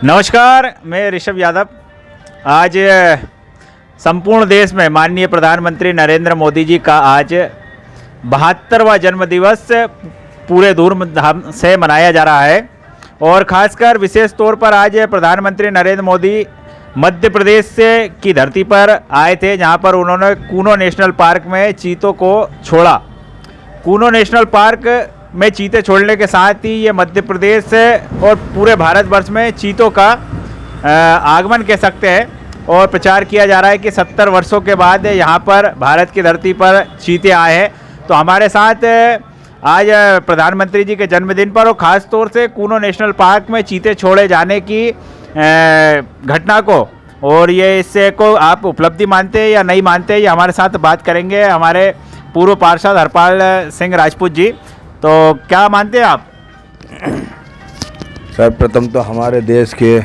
नमस्कार, मैं ऋषभ यादव। आज संपूर्ण देश में माननीय प्रधानमंत्री नरेंद्र मोदी जी का आज 72वां जन्मदिवस पूरे धूमधाम से मनाया जा रहा है और ख़ासकर विशेष तौर पर आज प्रधानमंत्री नरेंद्र मोदी मध्य प्रदेश से की धरती पर आए थे, जहां पर उन्होंने कूनो नेशनल पार्क में चीतों को छोड़ा। कूनो नेशनल पार्क में चीते छोड़ने के साथ ही ये मध्य प्रदेश और पूरे भारतवर्ष में चीतों का आगमन कह सकते हैं और प्रचार किया जा रहा है कि 70 वर्षों के बाद यहाँ पर भारत की धरती पर चीते आए हैं। तो हमारे साथ आज प्रधानमंत्री जी के जन्मदिन पर और ख़ास तौर से कूनो नेशनल पार्क में चीते छोड़े जाने की घटना को और ये इससे को आप उपलब्धि मानते हैं या नहीं मानते, ये हमारे साथ बात करेंगे हमारे पूर्व पार्षद हरपाल सिंह राजपूत जी। तो क्या मानते हैं आप? सर्वप्रथम तो हमारे देश के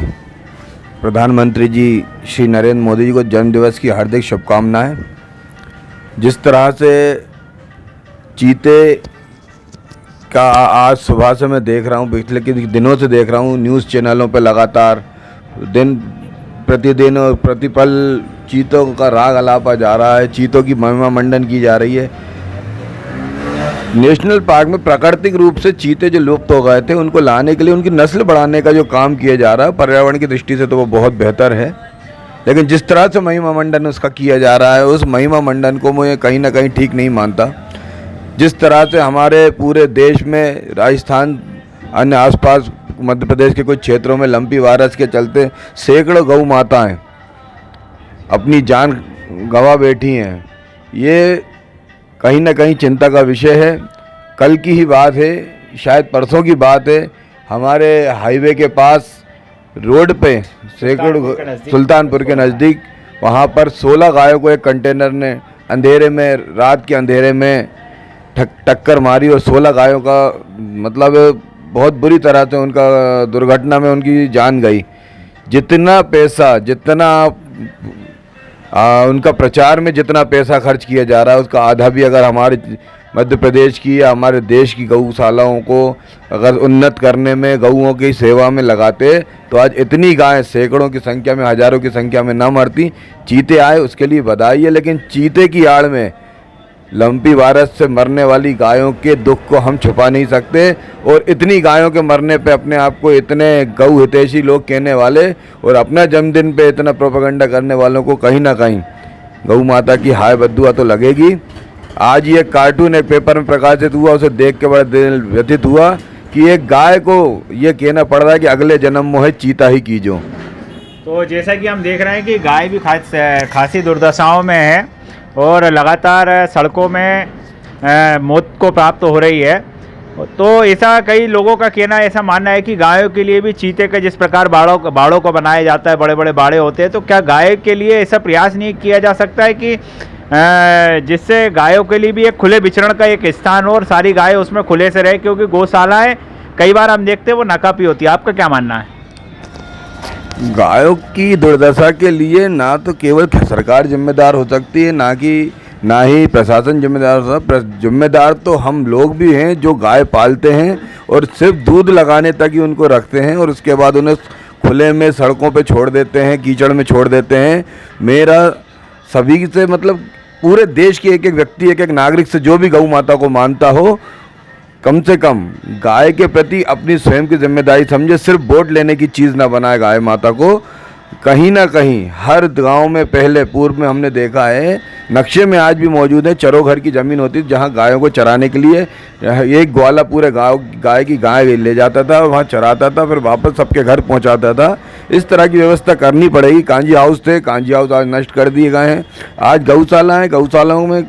प्रधानमंत्री जी श्री नरेंद्र मोदी जी को जन्मदिवस की हार्दिक शुभकामनाएं। जिस तरह से चीते का आज सुबह से मैं देख रहा हूँ, पिछले कुछ दिनों से देख रहा हूँ न्यूज़ चैनलों पर लगातार दिन प्रतिदिन और प्रतिपल चीतों का राग अलापा जा रहा है, चीतों की महिमा मंडन की जा रही है। नेशनल पार्क में प्राकृतिक रूप से चीते जो लुप्त हो गए थे उनको लाने के लिए उनकी नस्ल बढ़ाने का जो काम किया जा रहा है, पर्यावरण की दृष्टि से तो वो बहुत बेहतर है, लेकिन जिस तरह से महिमा मंडन उसका किया जा रहा है उस महिमा मंडन को मैं कहीं ना कहीं ठीक नहीं मानता। जिस तरह से हमारे पूरे देश में राजस्थान अन्य आसपास मध्य प्रदेश के कुछ क्षेत्रों में लंपी वायरस के चलते सैकड़ों गौ माताएं अपनी जान गंवा बैठी हैं, ये कहीं ना कहीं चिंता का विषय है। कल की ही बात है, शायद परसों की बात है, हमारे हाईवे के पास रोड पे सैकड़ों सुल्तानपुर के नज़दीक वहाँ पर 16 गायों को एक कंटेनर ने अंधेरे में, रात के अंधेरे में टक्कर मारी और 16 गायों का मतलब बहुत बुरी तरह से उनका दुर्घटना में उनकी जान गई। जितना पैसा, जितना उनका प्रचार में जितना पैसा खर्च किया जा रहा है उसका आधा भी अगर हमारे मध्य प्रदेश की या हमारे देश की गौशालाओं को अगर उन्नत करने में, गऊओं की सेवा में लगाते तो आज इतनी गायें सैकड़ों की संख्या में, हज़ारों की संख्या में ना मरती। चीते आए उसके लिए बधाई है, लेकिन चीते की आड़ में लंपी वायरस से मरने वाली गायों के दुख को हम छुपा नहीं सकते और इतनी गायों के मरने पे अपने आप को इतने गौ हितैषी लोग कहने वाले और अपना जन्मदिन पे इतना प्रोपेगेंडा करने वालों को कहीं ना कहीं गौ माता की हाय बद्दुआ तो लगेगी। आज ये कार्टून एक पेपर में प्रकाशित हुआ, उसे देख के बड़ा दिल व्यथित हुआ कि एक गाय को ये कहना पड़ रहा है कि अगले जन्म मोहे चीता ही कीजो। तो जैसा कि हम देख रहे हैं कि गाय भी खासी दुर्दशाओं में है और लगातार सड़कों में मौत को प्राप्त हो रही है। तो ऐसा कई लोगों का कहना, ऐसा मानना है कि गायों के लिए भी चीते के जिस प्रकार बाड़ों को बनाया जाता है, बड़े बड़े बाड़े होते हैं, तो क्या गाय के लिए ऐसा प्रयास नहीं किया जा सकता है कि जिससे गायों के लिए भी एक खुले विचरण का एक स्थान हो और सारी गाय उसमें खुले से रहे, क्योंकि गौशालाएं कई बार हम देखते हैं वो नाकाफी होती है। आपका क्या मानना है? गायों की दुर्दशा के लिए ना तो केवल सरकार जिम्मेदार हो सकती है, ना ही प्रशासन जिम्मेदार हो सकता। जिम्मेदार तो हम लोग भी हैं जो गाय पालते हैं और सिर्फ दूध लगाने तक ही उनको रखते हैं और उसके बाद उन्हें खुले में सड़कों पे छोड़ देते हैं, कीचड़ में छोड़ देते हैं। मेरा सभी से मतलब पूरे देश के एक एक व्यक्ति, एक एक नागरिक से जो भी गौ माता को मानता हो, कम से कम गाय के प्रति अपनी स्वयं की जिम्मेदारी समझे, सिर्फ वोट लेने की चीज़ ना बनाए गाय माता को। कहीं ना कहीं हर गांव में पहले पूर्व में हमने देखा है, नक्शे में आज भी मौजूद है, चरोघर की ज़मीन होती थी जहां गायों को चराने के लिए एक ग्वाला पूरे गाँव गाय की गाय ले जाता था, वहां चराता था, फिर वापस सबके घर पहुंचाता था। इस तरह की व्यवस्था करनी पड़ेगी। कांजी हाउस थे, कांजी हाउस आज नष्ट कर दिए गए हैं। आज गौशाला है, गौशालाओं में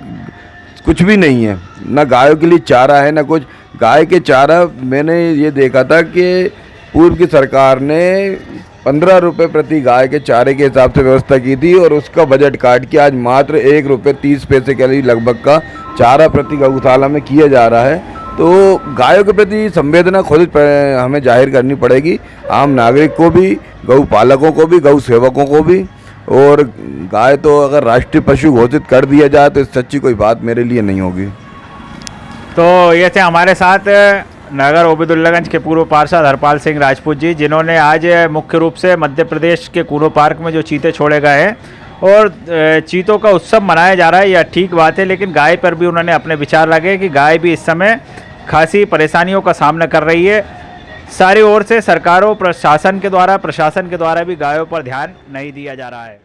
कुछ भी नहीं है, ना गायों के लिए चारा है ना कुछ। गाय के चारा मैंने ये देखा था कि पूर्व की सरकार ने 15 रुपये प्रति गाय के चारे के हिसाब से व्यवस्था की थी और उसका बजट काट के आज मात्र 1 रुपये 30 पैसे के लिए लगभग का चारा प्रति गौशाला में किया जा रहा है। तो गायों के प्रति संवेदना खुद हमें जाहिर करनी पड़ेगी, आम नागरिक को भी, गौ पालकों को भी, गौ सेवकों को भी। और गाय तो अगर राष्ट्रीय पशु घोषित कर दिया जाए तो इस सच्ची कोई बात मेरे लिए नहीं होगी। तो ये थे हमारे साथ नगर ओबेदुल्लागंज के पूर्व पार्षद हरपाल सिंह राजपूत जी, जिन्होंने आज मुख्य रूप से मध्य प्रदेश के कूनो पार्क में जो चीते छोड़े गए हैं और चीतों का उत्सव मनाया जा रहा है, यह ठीक बात है, लेकिन गाय पर भी उन्होंने अपने विचार रखे कि गाय भी इस समय खासी परेशानियों का सामना कर रही है। सारी ओर से सरकारों प्रशासन के द्वारा भी गायों पर ध्यान नहीं दिया जा रहा है।